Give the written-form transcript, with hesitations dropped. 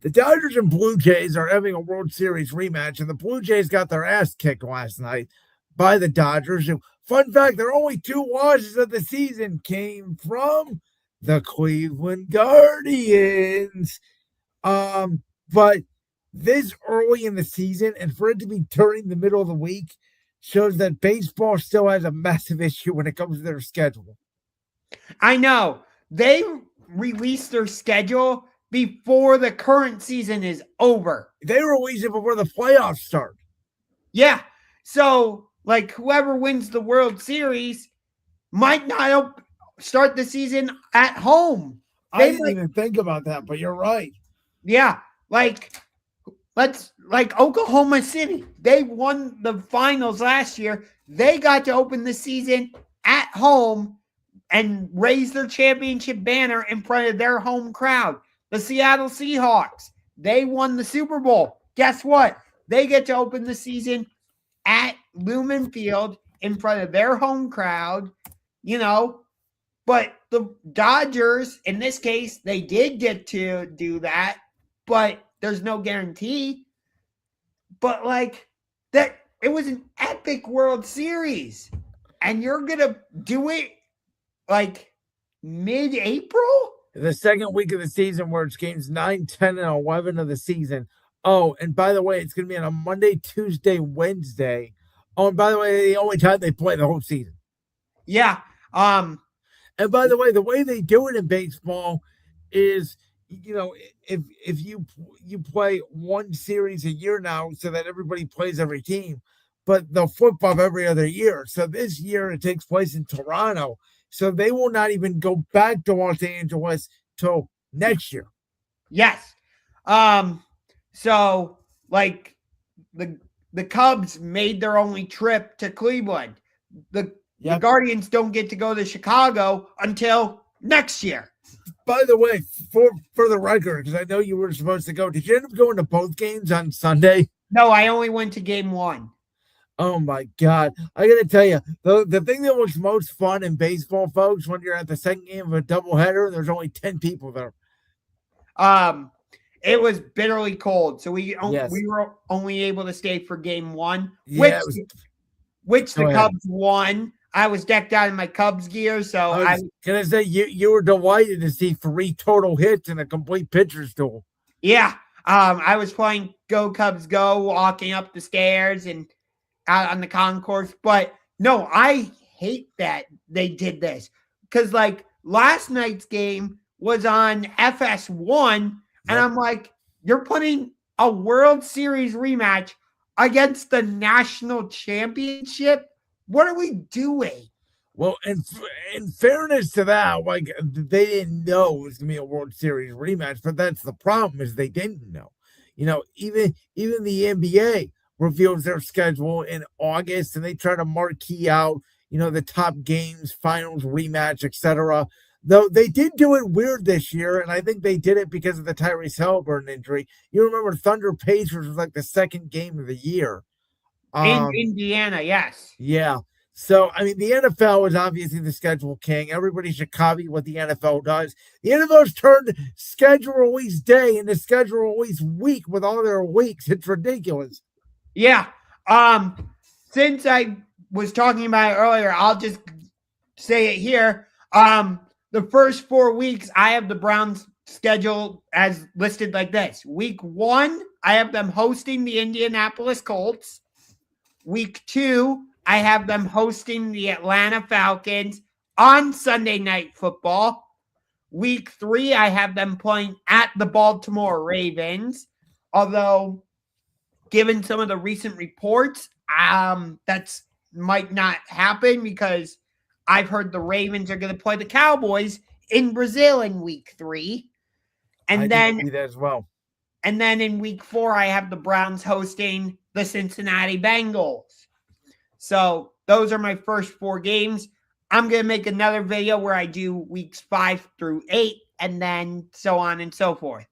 The Dodgers and Blue Jays are having a World Series rematch, and the Blue Jays got their ass kicked last night by the Dodgers. Fun fact, their only 2 losses of the season came from the Cleveland Guardians. But this early in the season, and for it to be during the middle of the week, shows that baseball still has a massive issue when it comes to their schedule. I know. They released their schedule before the current season is over. They release it before the playoffs start. Yeah. So, like, whoever wins the World Series might not start the season at home. I didn't even think about that, but you're right. Yeah. Like Oklahoma City. They won the finals last year. They got to open the season at home and raise their championship banner in front of their home crowd. The Seattle Seahawks, they won the Super Bowl. Guess what? They get to open the season at Lumen Field in front of their home crowd, But the Dodgers, in this case, they did get to do that, but there's no guarantee. But that, it was an epic World Series, and you're going to do it mid-April? The second week of the season, where it's games 9, 10, and 11 of the season. Oh, and by the way, it's going to be on a Monday, Tuesday, Wednesday. Oh, and by the way, the only time they play the whole season. Yeah. And by the way they do it in baseball is, if you play one series a year now, so that everybody plays every team, but they'll flip up every other year. So this year it takes place in Toronto. So they will not even go back to Los Angeles till next year. Yes. So the Cubs made their only trip to Cleveland. The Guardians don't get to go to Chicago until next year. By the way, for the record, because I know you were supposed to go, did you end up going to both games on Sunday? No, I only went to game 1. Oh my God. I got to tell you, the thing that was most fun in baseball, folks, when you're at the second game of a doubleheader, there's only 10 people there. It was bitterly cold, so we were only able to stay for game 1, which the Cubs won. I was decked out in my Cubs gear, so I was gonna say you were delighted to see 3 total hits and a complete pitcher's duel. Yeah. I was playing Go Cubs Go, walking up the stairs and out on the concourse. But no, I hate that they did this. Because last night's game was on FS1, and I'm like, you're putting a World Series rematch against the national championship? What are we doing? Well, in fairness to that, they didn't know it was going to be a World Series rematch, but that's the problem, is they didn't know. Even the NBA reveals their schedule in August, and they try to marquee out, the top games, finals, rematch, etc. Though they did do it weird this year, and I think they did it because of the Tyrese Halliburton injury. You remember Thunder Pacers was the second game of the year. In Indiana, yes. Yeah. So, the NFL is obviously the schedule king. Everybody should copy what the NFL does. The NFL's turned schedule release day into schedule release week with all their weeks. It's ridiculous. Yeah. Since I was talking about it earlier, I'll just say it here. The first 4 weeks, I have the Browns schedule as listed like this. Week 1, I have them hosting the Indianapolis Colts. Week 2, I have them hosting the Atlanta Falcons on Sunday Night Football. Week 3, I have them playing at the Baltimore Ravens. Although, given some of the recent reports, that's might not happen, because I've heard the Ravens are going to play the Cowboys in Brazil in week 3. And then that as well. And then in week 4, I have the Browns hosting the Cincinnati Bengals. So those are my first 4 games. I'm going to make another video where I do weeks 5 through 8 and then so on and so forth.